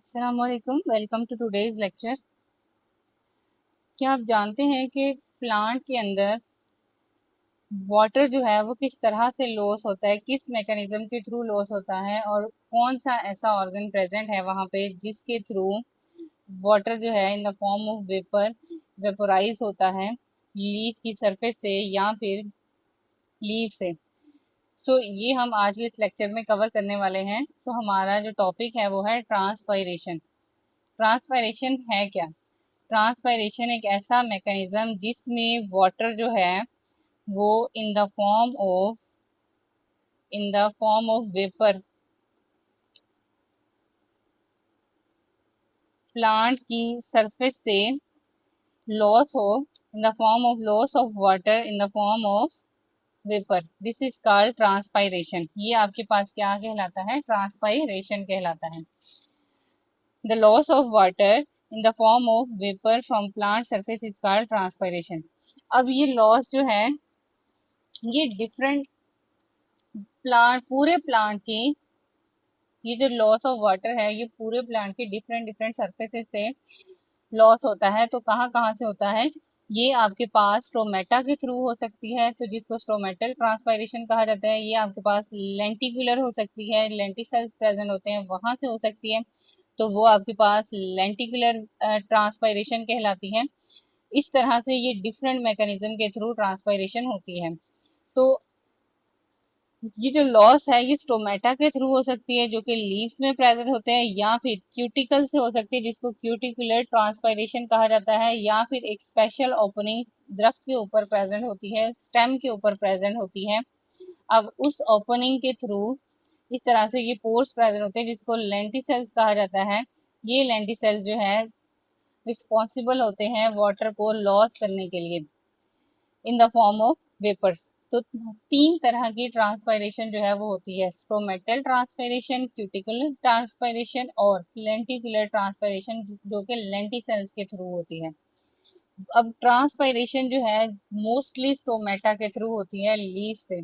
अस्सलाम वालेकुम, welcome to today's lecture. क्या आप जानते हैं कि प्लांट के अंदर वाटर जो है वो किस तरह से लॉस होता है, किस मैकेनिज्म के थ्रू लॉस होता है और कौन सा ऐसा ऑर्गन प्रेजेंट है वहाँ पे जिसके थ्रू वाटर जो है इन the form of vapour vaporise होता है लीफ की सरफेस से या फिर लीफ से। ये हम आज के इस लेक्चर में कवर करने वाले हैं। हमारा जो टॉपिक है वो है ट्रांसपायरेशन। ट्रांसपायरेशन है क्या? ट्रांसपायरेशन एक ऐसा मैकेनिज्म जिसमें वाटर जो है वो इन the form of vapour plant की सरफेस से लॉस हो, इन the form of loss of water in the form of vapour. This is called transpiration. ये आपके पास क्या कहलाता है? ट्रांसपायरेशन कहलाता है। The loss of water in the form of vapor from plant surface is called transpiration। अब ये loss जो है ये डिफरेंट पूरे प्लांट की, ये जो लॉस ऑफ वाटर है ये पूरे प्लांट के डिफरेंट डिफरेंट सरफेसेस से लॉस होता है। तो कहाँ कहाँ से होता है? ये आपके पास स्टोमेटा के थ्रू हो सकती है, तो जिसको स्टोमेटल ट्रांसपायरेशन कहा जाता है। ये आपके पास लेंटिकुलर हो सकती है, लेंटिसेल्स प्रेजेंट होते हैं वहां से हो सकती है, तो वो आपके पास लेंटिकुलर ट्रांसपायरेशन कहलाती है। इस तरह से ये डिफरेंट मैकेनिज्म के थ्रू ट्रांसपायरेशन होती है। तो ये जो लॉस है ये स्टोमेटा के थ्रू हो सकती है जो कि लीव्स में प्रेजेंट होते हैं, या फिर क्यूटिकल से हो सकती है जिसको क्यूटिकुलर ट्रांसपायरेशन कहा जाता है, या फिर एक स्पेशल ओपनिंग दरख्त के ऊपर प्रेजेंट होती है, स्टेम के ऊपर प्रेजेंट होती है। अब उस ओपनिंग के थ्रू इस तरह से ये पोर्स प्रेजेंट होते हैं जिसको लेंटिसेल्स कहा जाता है। ये लेंटिसेल्स जो है रिस्पॉन्सिबल होते हैं वाटर को लॉस करने के लिए in the form of vapours. तो तीन तरह की ट्रांसपायरेशन जो है वो होती है: स्टोमेटल ट्रांसपायरेशन, क्यूटिकुलर ट्रांसपायरेशन और लेंटिकुलर ट्रांसपायरेशन जो कि लेंटिसेल्स के थ्रू होती है। अब ट्रांसपायरेशन जो है मोस्टली स्टोमेटा के थ्रू होती है, लीफ से,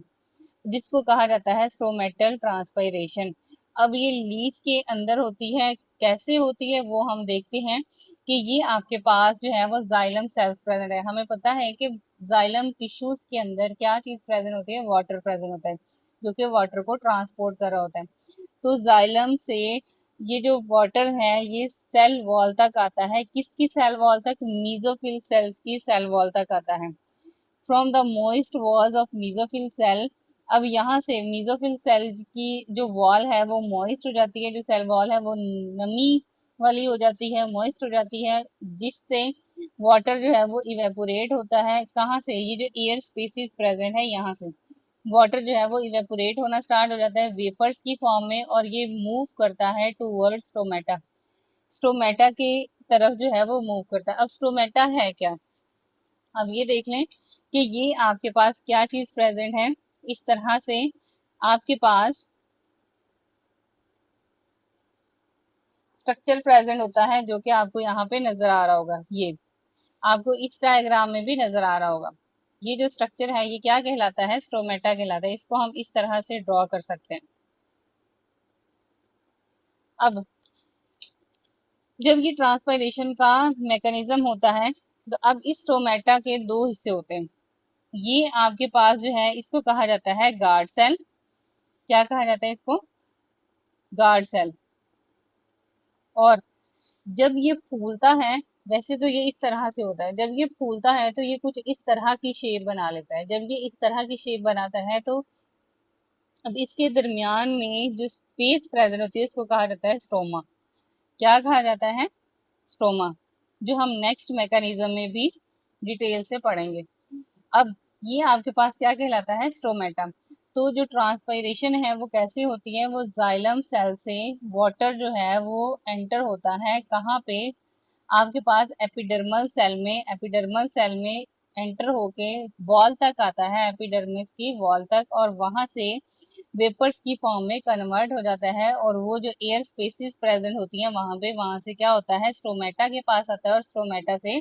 जिसको कहा जाता है स्टोमेटल ट्रांसपायरेशन। अब ये लीफ के अंदर होती है, कैसे होती है वो हम देखते हैं कि ये आपके पास जो है वो जाइलम सेल्स प्रेजेंट है। हमें पता है कि जाइलम टिश्यूज के अंदर क्या चीज प्रेजेंट होती है? वाटर प्रेजेंट होता है जो कि वाटर को ट्रांसपोर्ट कर रहा होता है। तो जाइलम से ये जो वाटर है ये सेल वॉल तक आता है। किसकी सेल वॉल तक? मीजोफिल सेल्स की सेल वॉल तक आता है। From the moist walls of mesophyll cell. अब यहाँ से मीजोफिल सेल की जो वॉल है वो मॉइस्ट हो जाती है, जो सेल वॉल है वो नमी वाली हो जाती है, मॉइस्ट हो जाती है, जिससे वाटर जो है वो इवेपोरेट होता है। कहाँ से? ये जो एयर स्पेसिस प्रेजेंट है यहाँ से वाटर जो है वो इवेपोरेट होना स्टार्ट हो जाता है वेपर्स की फॉर्म में, और ये मूव करता है टूवर्ड्स स्टोमेटा। स्टोमेटा की तरफ जो है वो मूव करता है। अब स्टोमेटा है क्या? अब ये देख लें कि ये आपके पास क्या चीज प्रेजेंट है। इस तरह से आपके पास स्ट्रक्चर प्रेजेंट होता है जो कि आपको यहाँ पे नजर आ रहा होगा। ये आपको इस डायग्राम में भी नजर आ रहा होगा। ये जो स्ट्रक्चर है ये क्या कहलाता है? स्टोमेटा कहलाता है। इसको हम इस तरह से ड्रॉ कर सकते हैं। अब जब ये ट्रांसपायरेशन का मैकेनिज्म होता है तो अब इस स्टोमेटा के दो हिस्से होते हैं। ये आपके पास जो है इसको कहा जाता है गार्ड सेल। क्या कहा जाता है इसको? Guard cell. और जब ये फूलता है, वैसे तो ये इस तरह से होता है, जब ये फूलता है तो ये कुछ इस तरह की शेप बना लेता है। जब ये इस तरह की शेप बनाता है तो अब इसके दरमियान में जो स्पेस प्रेजेंट होती है उसको कहा जाता है स्टोमा। क्या कहा जाता है? स्टोमा, जो हम नेक्स्ट मैकेनिज्म में भी डिटेल से पढ़ेंगे। अब ये आपके पास क्या कहलाता है? स्टोमेटा। तो जो ट्रांसपायरेशन है वो कैसे होती है? वो जाइलम सेल से वाटर जो है वो एंटर होता है कहाँ पे? आपके पास एपिडर्मल सेल में एंटर होके वॉल तक आता है, एपिडर्मिस की वॉल तक, और वहां से वेपर्स की फॉर्म में कन्वर्ट हो जाता है। और वो जो एयर स्पेसिस प्रेजेंट होती है वहां पे, वहां से क्या होता है? स्टोमेटा के पास आता है और स्टोमेटा से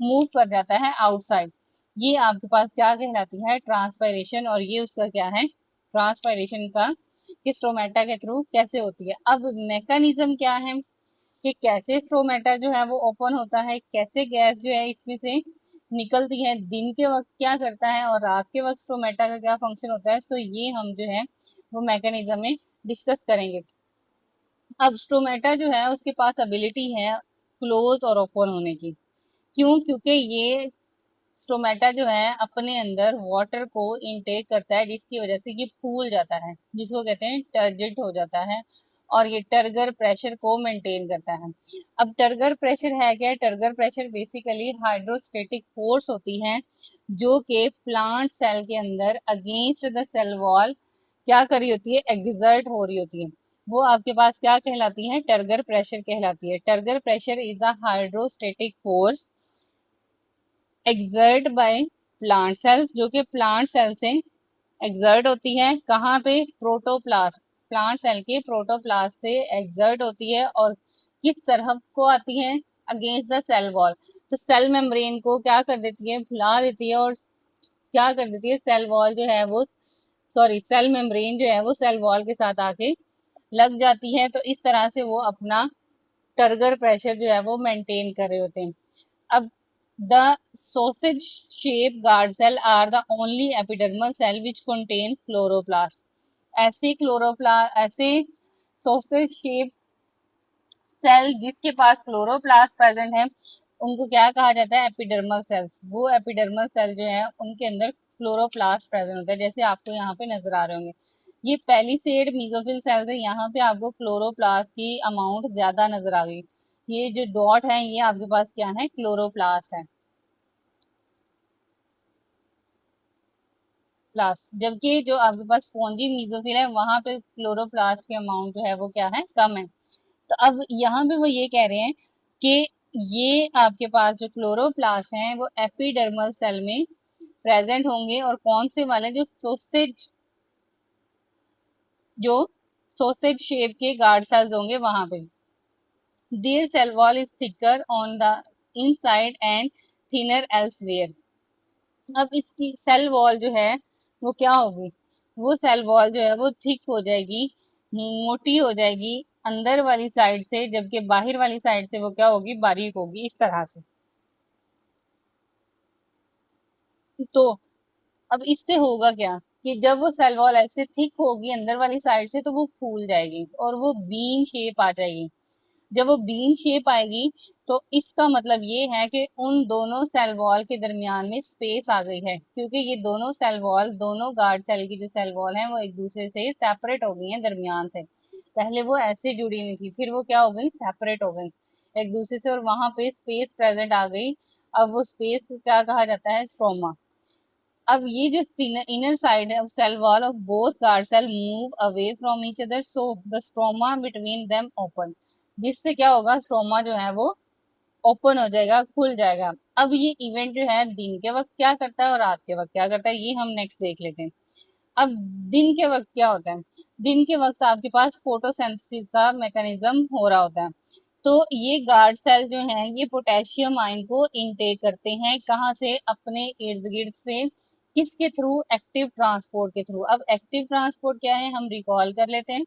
मूव कर जाता है आउटसाइड। ये आपके पास क्या कहलाती है? ट्रांसपायरेशन। और ये उसका क्या है? ट्रांसपायरेशन का कि स्टोमेटा के थ्रू कैसे होती है। अब मैकेनिज्म क्या है? कि कैसे स्ट्रोमेटा जो है वो ओपन होता है, कैसे गैस जो है इसमें से निकलती है, दिन के वक्त क्या करता है और रात के वक्त स्ट्रोमेटा का क्या फंक्शन होता है। सो ये हम जो है वो मैकेनिज्म में डिस्कस करेंगे। अब स्ट्रोमेटा जो है उसके पास एबिलिटी है क्लोज और ओपन होने की। क्यों? क्योंकि ये स्टोमेटा जो है अपने अंदर वाटर को इनटेक करता है, जिसकी वजह से ये फूल जाता है, जिसको कहते हैं टर्जिट हो जाता है, और ये टर्गर प्रेशर को मेंटेन करता है। अब टर्गर प्रेशर है क्या? Turgor pressure basically hydrostatic force होती है जो कि प्लांट सेल के अंदर अगेंस्ट द सेल वॉल क्या कर रही होती है, एग्जर्ट हो रही होती है। वो आपके पास क्या कहलाती है? टर्गर प्रेशर कहलाती है। Turgor pressure is the hydrostatic force exert by plant cells, जो कि प्लांट सेल से एक्सर्ट होती है। कहाँ पे? प्रोटोप्लास्ट, प्लांट सेल के प्रोटोप्लास्ट से एक्सर्ट होती है, और किस तरफ को आती है? Against the cell wall. तो सेल मेम्ब्रेन को क्या कर देती है? फुला देती है, और क्या कर देती है? सेल वॉल जो है वो, सॉरी, सेल मेम्ब्रेन जो है वो सेल वॉल के साथ आके लग जाती है। तो इस तरह से वो अपना टर्गर प्रेशर जो है वो मेंटेन कर रहे होते हैं। अब the sausage shaped guard cell are the only epidermal cell which contain chloroplast। ऐसे sausage shaped सेल जिसके पास क्लोरोप्लास्ट प्रेजेंट है उनको क्या कहा जाता है? Epidermal cells. वो एपिडर्मल सेल जो है उनके अंदर क्लोरोप्लास्ट प्रेजेंट होता है, जैसे आपको यहाँ पे नजर आ रहे होंगे। ये पेलिसेड मीजोफिल सेल्स है, यहाँ पे आपको क्लोरोप्लास्ट की अमाउंट ज्यादा नजर आ गई। ये जो डॉट है ये आपके पास क्या है? क्लोरोप्लास्ट है, प्लास्ट। जबकि जो आपके पास स्पॉन्जी मीजोफिल है वहां पे क्लोरोप्लास्ट की अमाउंट जो है वो क्या है? कम है। तो अब यहाँ पे वो ये कह रहे हैं कि ये आपके पास जो क्लोरोप्लास्ट हैं वो एपिडर्मल सेल में प्रेजेंट होंगे, और कौन से वाले? जो सोसेज शेप के गार्ड सेल्स होंगे वहां पे। Their cell wall is thicker on the inside and thinner elsewhere. अब इसकी सेल वॉल जो है वो क्या होगी? वो सेल वॉल जो है वो थिक हो जाएगी, मोटी हो जाएगी अंदर वाली साइड से, जबकि बाहर वाली साइड से वो क्या होगी? बारीक होगी, इस तरह से। तो अब इससे होगा क्या कि जब वो सेल वॉल ऐसे थिक होगी अंदर वाली साइड से तो वो फूल जाएगी और वो बीन शेप आ जाएगी। जब वो बीन शेप आएगी तो इसका मतलब ये है कि उन दोनों सेल वॉल के दरमियान में स्पेस आ गई है, क्योंकि ये दोनों सेल वॉल, दोनों गार्ड सेल की जो सेल वॉल है वो एक दूसरे से सेपरेट हो गई हैं दरमियान से। पहले वो ऐसे जुड़ी हुई थी, फिर वो क्या हो गई? सेपरेट हो गई एक दूसरे से, और वहां पे स्पेस प्रेजेंट आ गई। अब वो स्पेस को क्या कहा जाता है? स्ट्रोमा। अब ये जो इनर साइड है cell wall of both guard cell move away from each other, so the stroma between them open. जिससे क्या होगा? स्ट्रोमा जो है वो ओपन हो जाएगा, खुल जाएगा। अब ये इवेंट जो है दिन के वक्त क्या करता है और रात के वक्त क्या करता है, ये हम नेक्स्ट देख लेते हैं। अब दिन के वक्त क्या होता है? दिन के वक्त आपके पास फोटोसिंथेसिस का मैकेनिज्म हो रहा होता है। तो ये गार्ड सेल जो हैं ये पोटेशियम आयन को इनटेक करते हैं, कहाँ से? अपने इर्द गिर्द से। किसके थ्रू? एक्टिव ट्रांसपोर्ट के थ्रू। अब एक्टिव ट्रांसपोर्ट क्या है हम रिकॉल कर लेते हैं।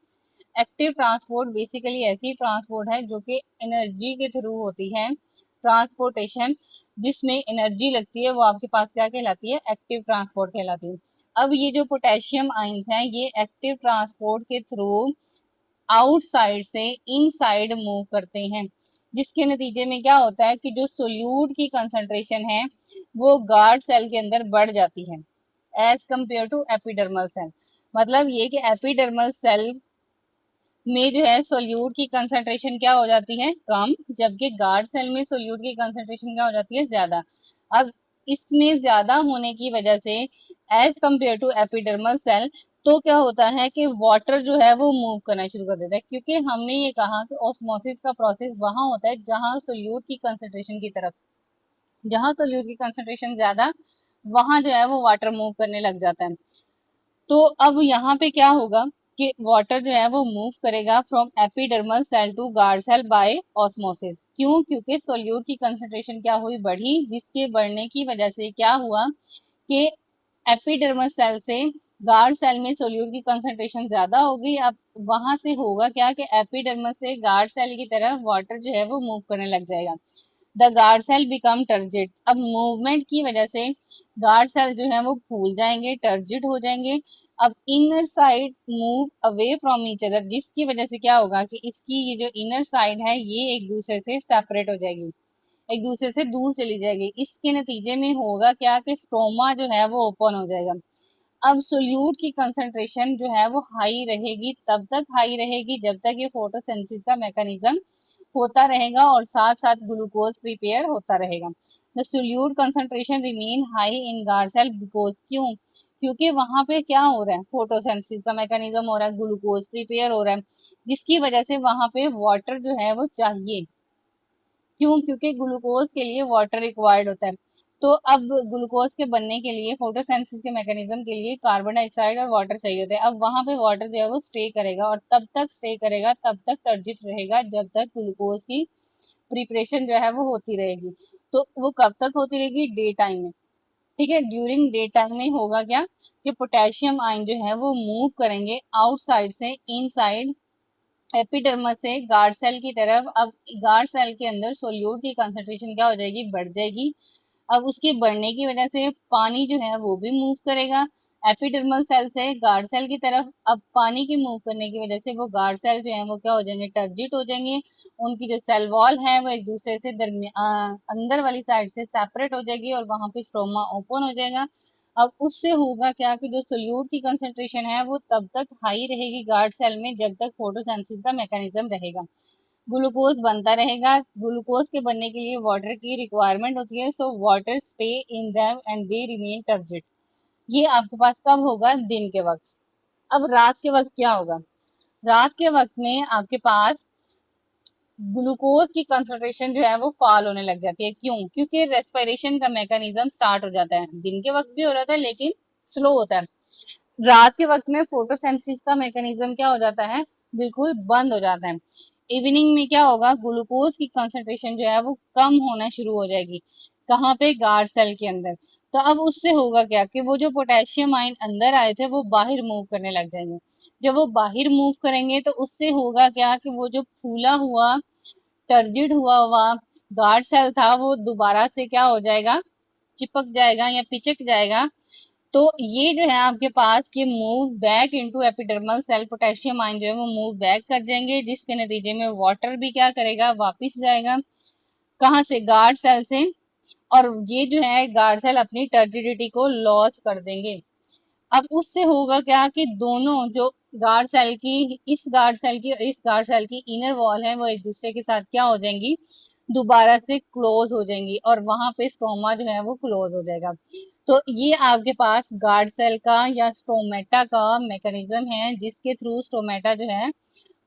एक्टिव ट्रांसपोर्ट बेसिकली ऐसी ट्रांसपोर्ट है जो कि एनर्जी के थ्रू होती है। ट्रांसपोर्टेशन जिसमें एनर्जी लगती है वो आपके पास क्या कहलाती है? एक्टिव ट्रांसपोर्ट कहलाती है। अब ये जो पोटेशियम आयंस हैं ये एक्टिव ट्रांसपोर्ट के थ्रू आउटसाइड से इनसाइड मूव करते हैं, जिसके नतीजे में क्या होता है कि जो सोल्यूट की कंसंट्रेशन है वो गार्ड सेल के अंदर बढ़ जाती है as compare to epidermal cell. मतलब ये कि एपिडर्मल सेल में जो है सोल्यूट की कंसंट्रेशन क्या हो जाती है? कम, जबकि गार्ड सेल में सोल्यूट की कंसंट्रेशन क्या हो जाती है? ज्यादा। अब इसमें ज्यादा होने की वजह से as compare to epidermal cell तो क्या होता है कि वाटर जो है वो मूव करना शुरू कर देता है, क्योंकि हमने ये कहा कि ऑस्मोसिस का प्रोसेस वहां होता है जहां सोल्यूट की कंसंट्रेशन की तरफ, जहां सोल्यूट की कंसंट्रेशन ज्यादा वहां जो है वो वाटर मूव करने लग जाता है। तो अब यहाँ पे क्या होगा कि वाटर जो है वो मूव करेगा from epidermal cell to guard cell by osmosis. क्यों? क्योंकि सोल्यूट की कंसंट्रेशन क्या हुई? बढ़ी, जिसके बढ़ने की वजह से क्या हुआ कि एपिडर्मल सेल से गार्ड सेल में सोल्यूट की कंसंट्रेशन ज्यादा होगी। अब वहां से होगा क्या कि एपिडर्मस से गार्ड सेल की तरफ वाटर जो है वो मूव करने लग जाएगा। The guard cell become turgid. अब मूवमेंट की वजह से गार्ड सेल जो है वो फूल जाएंगे, टर्जिट हो जाएंगे। अब inner side move away from each other, जिसकी वजह से क्या होगा कि इसकी ये जो इनर साइड है ये एक दूसरे से सेपरेट हो जाएगी, एक दूसरे से दूर चली जाएगी। इसके नतीजे में होगा क्या कि स्टोमा जो है वो ओपन हो जाएगा। अब सोल्यूट की कंसंट्रेशन जो है वो हाई रहेगी, तब तक हाई रहेगी जब तक ये फोटोसिंथेसिस का मैकेनिज्म होता रहेगा और साथ साथ ग्लूकोज प्रिपेयर होता रहेगा। The solute concentration remain high in guard cell because, क्यों? क्योंकि वहां पे क्या हो रहा है, फोटोसिंथेसिस का मैकेनिज्म हो रहा है, ग्लूकोज प्रिपेयर हो रहा है, जिसकी वजह से वहां पे वाटर जो है वो चाहिए। क्यों? क्योंकि ग्लूकोज के लिए वाटर रिक्वायर्ड होता है। तो अब ग्लूकोज के बनने के लिए, फोटोसिंथेसिस के मैकेनिज्म के लिए कार्बन डाइऑक्साइड और वाटर चाहिए होता है। अब वहां पे वाटर जो है वो स्टे करेगा और तब तक स्टे करेगा, तब तक टर्जित रहेगा जब तक ग्लूकोज की प्रिपरेशन जो है वो होती रहेगी। तो वो कब तक होती रहेगी? डे टाइम में। ठीक है, ड्यूरिंग डे टाइम में होगा क्या कि पोटेशियम आयन जो है वो मूव करेंगे आउटसाइड से इनसाइड एपिडर्मस से गार्ड सेल की तरफ। अब गार्ड सेल के अंदर सोल्यूट की कंसंट्रेशन क्या हो जाएगी? बढ़ जाएगी। अब उसके बढ़ने की वजह से पानी जो है वो भी मूव करेगा एपिडर्मल सेल से गार्ड सेल की तरफ। अब पानी के मूव करने की वजह से वो गार्ड सेल जो है वो क्या हो जाएंगे? टर्जिट हो जाएंगे। उनकी जो सेल वॉल है वो एक दूसरे से अंदर वाली साइड से सेपरेट हो जाएगी और वहां पे स्टोमा ओपन हो जाएगा। अब उससे होगा क्या कि जो सोल्यूट की कंसंट्रेशन है वो तब तक हाई रहेगी गार्ड सेल में जब तक फोटोसिंथेसिस का मैकेनिज्म रहेगा, ग्लूकोज बनता रहेगा। ग्लूकोज के बनने के लिए वाटर की रिक्वायरमेंट होती है, so water stay in them and they remain turgid. ये आपके पास कब होगा? दिन के वक्त। अब रात के वक्त क्या होगा? रात के वक्त में आपके पास ग्लूकोज की कंसंट्रेशन जो है वो फॉल होने लग जाती है। क्यों? क्योंकि रेस्पिरेशन का मैकेनिज्म स्टार्ट हो जाता है। दिन के वक्त भी हो रहा था लेकिन स्लो होता है। रात के वक्त में फोटोसिंथेसिस का मैकेनिज्म क्या हो जाता है? बिल्कुल बंद हो जाता है। इवनिंग में क्या होगा? ग्लूकोज की कंसंट्रेशन जो है वो कम होना शुरू हो जाएगी। कहाँ पे? गार्ड सेल के अंदर। तो अब उससे होगा क्या कि वो जो पोटेशियम आयन अंदर आए थे वो बाहर मूव करने लग जाएंगे। जब वो बाहर मूव करेंगे तो उससे होगा क्या कि वो जो फूला हुआ, टर्जिड हुआ हुआ गार्ड सेल था वो दोबारा से क्या हो जाएगा? चिपक जाएगा या पिचक जाएगा। तो ये जो है आपके पास ये move back into epidermal cell, potassium ion जो है वो मूव बैक कर जाएंगे, जिसके नतीजे में वाटर भी क्या करेगा? वापस जाएगा। कहाँ से? गार्ड सेल से। और ये जो है गार्ड सेल अपनी टर्जिडिटी को लॉस कर देंगे। अब उससे होगा क्या कि दोनों जो गार्ड सेल की, इस गार्ड सेल की और इस गार्ड सेल की इनर वॉल है वो एक दूसरे के साथ क्या हो जाएंगी? दोबारा से क्लोज हो जाएंगी और वहां पे स्टोमा जो है वो क्लोज हो जाएगा। तो ये आपके पास गार्ड सेल का या स्टोमेटा का मैकेनिज्म है, जिसके थ्रू स्टोमेटा जो है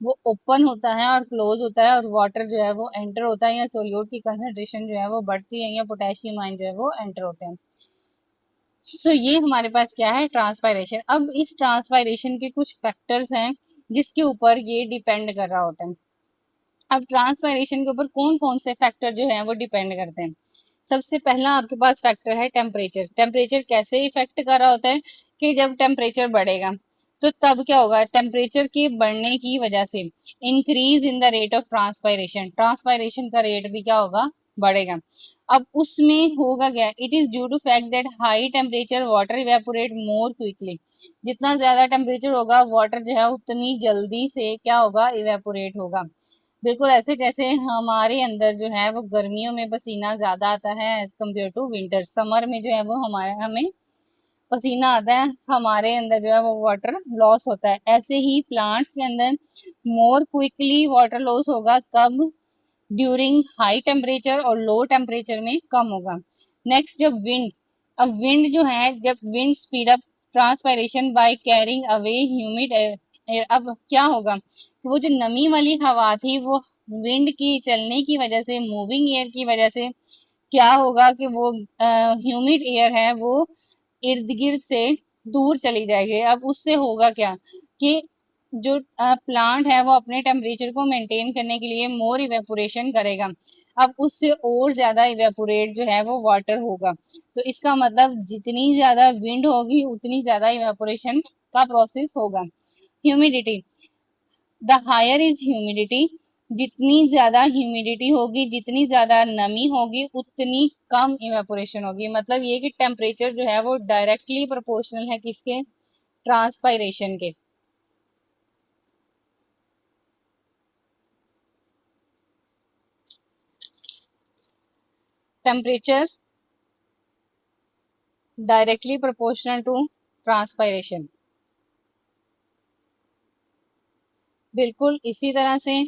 वो ओपन होता है और क्लोज होता है और वाटर जो है वो एंटर होता है या सोल्यूट की कंसंट्रेशन जो है वो बढ़ती है या पोटेशियम आयन जो है वो एंटर होते हैं। सो ये हमारे पास क्या है? ट्रांसपायरेशन। अब इस ट्रांसपायरेशन के कुछ फैक्टर्स हैं जिसके ऊपर ये डिपेंड कर रहा होता है। अब ट्रांसपायरेशन के ऊपर कौन कौन से फैक्टर जो है वो डिपेंड करते हैं? सबसे पहला आपके पास फैक्टर है टेम्परेचर। टेम्परेचर कैसे इफेक्ट कर रहा होता है कि जब टेम्परेचर बढ़ेगा तो तब क्या होगा? टेम्परेचर के बढ़ने की वजह से increase in the rate of transpiration, transpiration का रेट भी क्या होगा? बढ़ेगा। अब उसमें होगा क्या? It is due to fact that high temperature water evaporate more quickly. जितना ज्यादा टेम्परेचर होगा वाटर जो है उतनी जल्दी से क्या होगा? इवेपोरेट होगा। बिल्कुल ऐसे जैसे हमारे अंदर जो है वो गर्मियों में पसीना ज्यादा आता है as compare to winter. Summer में जो है वो हमारे हमें पसीना आता है, हमारे अंदर जो है वो वाटर लॉस होता है। ऐसे ही प्लांट्स के अंदर मोर क्विकली वाटर लॉस होगा। कब? ड्यूरिंग हाई टेम्परेचर और लो टेम्परेचर में कम होगा। नेक्स्ट, जब विंड, अब विंड जो है, जब wind speed up transpiration by carrying away humid air. अब क्या होगा? वो जो नमी वाली हवा थी वो विंड की चलने की वजह से, मूविंग एयर की वजह से क्या होगा कि वो ह्यूमिड एयर है वो इर्द गिर्द से दूर चली जाएगी। अब उससे होगा क्या कि जो प्लांट है वो अपने टेम्परेचर को मेंटेन करने के लिए मोर इवेपोरेशन करेगा। अब उससे और ज्यादा इवेपोरेट जो है वो वाटर होगा, तो इसका मतलब जितनी ज्यादा विंड होगी उतनी ज्यादा इवेपोरेशन का प्रोसेस होगा। Humidity, the higher is humidity, जितनी ज्यादा ह्यूमिडिटी होगी, जितनी ज्यादा नमी होगी, उतनी कम इवेपोरेशन होगी। मतलब ये कि टेम्परेचर जो है वो डायरेक्टली प्रोपोर्शनल है किसके, ट्रांसपायरेशन के। Temperature directly proportional to transpiration. बिल्कुल इसी तरह से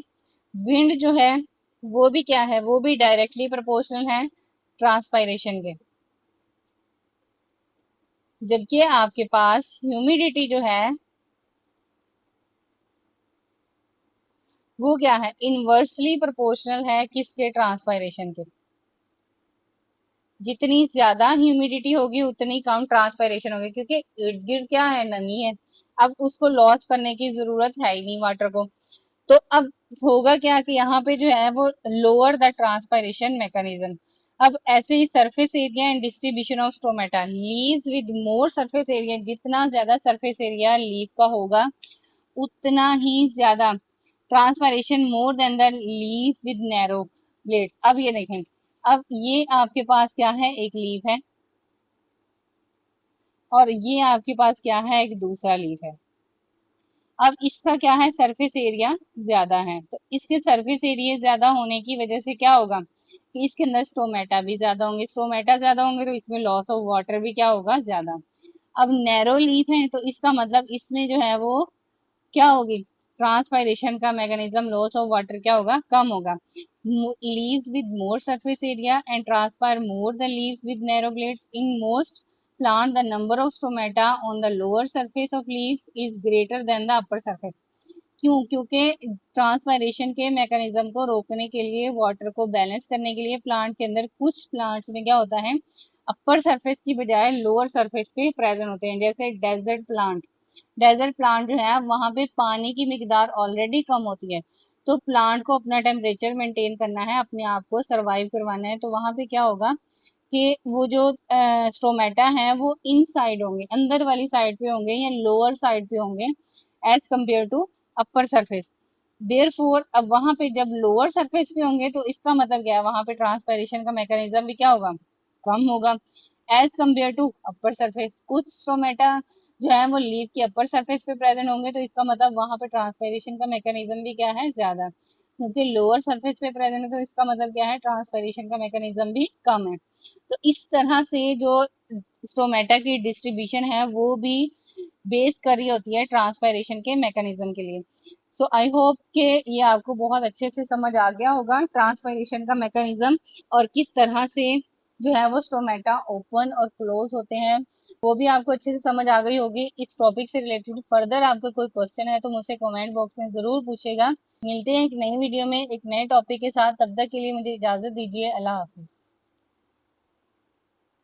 विंड जो है वो भी क्या है, वो भी डायरेक्टली प्रोपोर्शनल है ट्रांसपायरेशन के। जबकि आपके पास ह्यूमिडिटी जो है वो क्या है, इनवर्सली प्रोपोर्शनल है किसके, ट्रांसपायरेशन के। जितनी ज्यादा ह्यूमिडिटी होगी उतनी कम ट्रांसपायरेशन होगी, क्योंकि इर्द गिर्द क्या है, नमी है। अब उसको लॉस करने की जरूरत है ही नहीं वाटर को। तो अब होगा क्या कि यहाँ पे जो है वो लोअर द ट्रांसपायरेशन मैकेनिज्म। अब ऐसे ही surface area and distribution of stomata, leaves with more surface area, जितना ज्यादा सरफेस एरिया लीफ का होगा उतना ही ज्यादा transpiration more than the leaf with narrow blades. अब ये देखें, अब ये आपके पास क्या है, एक लीफ है, और ये आपके पास क्या है, एक दूसरा लीफ है। अब इसका क्या है, सरफेस एरिया ज्यादा है, तो इसके सरफेस एरिया ज्यादा होने की वजह से क्या होगा कि इसके अंदर स्टोमेटा भी ज्यादा होंगे। स्टोमेटा ज्यादा होंगे तो इसमें लॉस ऑफ वाटर भी क्या होगा, ज्यादा। अब नैरो लीफ है तो इसका मतलब इसमें जो है वो क्या होगी, ट्रांसपायरेशन का मैकेनिज्म, लॉस ऑफ वाटर क्या होगा, कम होगा। Leaves with more surface area and transpire more the leaves with narrow blades. In most plant the number of stomata on the lower surface of leaf is greater than the upper surface। क्यों, क्योंकि transpiration के mechanism को रोकने के लिए, water को balance करने के लिए प्लांट के अंदर, कुछ प्लांट्स में क्या होता है, अपर सरफेस की बजाय लोअर सरफेस पे प्रेजेंट होते हैं। जैसे डेजर्ट प्लांट, डेजर्ट प्लांट जो है वहां पे पानी की मिकदार ऑलरेडी कम होती है, तो प्लांट को अपना टेम्परेचर मेंटेन करना है, अपने आप को सरवाइव करवाना है, तो वहां पे क्या होगा कि वो जो स्टोमेटा है वो इन साइड होंगे, अंदर वाली साइड पे होंगे या लोअर साइड पे होंगे as compare to upper surface. Therefore अब वहां पे जब लोअर सरफेस पे होंगे तो इसका मतलब क्या है, वहां पे ट्रांसपायरेशन का मैकेनिज्म भी क्या होगा, कम होगा as compare to upper surface. कुछ स्टोमेटा जो है वो लीफ के अपर सरफेस पे प्रेजेंट होंगे, तो इसका मतलब वहां पे ट्रांसपायरेशन का मैकेनिज्म भी क्या है, ज्यादा। क्योंकि लोअर सरफेस पे प्रेजेंट है तो इसका मतलब क्या है, ट्रांसपायरेशन का मैकेनिज्म भी कम है। तो इस तरह से जो स्टोमेटा की डिस्ट्रीब्यूशन है वो भी बेस कर रही होती है ट्रांसपायरेशन के मैकेनिज्म के लिए। सो आई होप कि ये आपको बहुत अच्छे से समझ आ गया होगा ट्रांसपायरेशन का मैकेनिज्म, और किस तरह से जो है वो स्टोमेटा ओपन और क्लोज होते हैं, वो भी आपको अच्छे से समझ आ गई होगी। इस टॉपिक से रिलेटेड फर्दर आपको कोई क्वेश्चन है तो मुझसे कमेंट बॉक्स में जरूर पूछेगा। मिलते हैं एक नई वीडियो में एक नए टॉपिक के साथ, तब तक के लिए मुझे इजाजत दीजिए। अल्लाह हाफिज।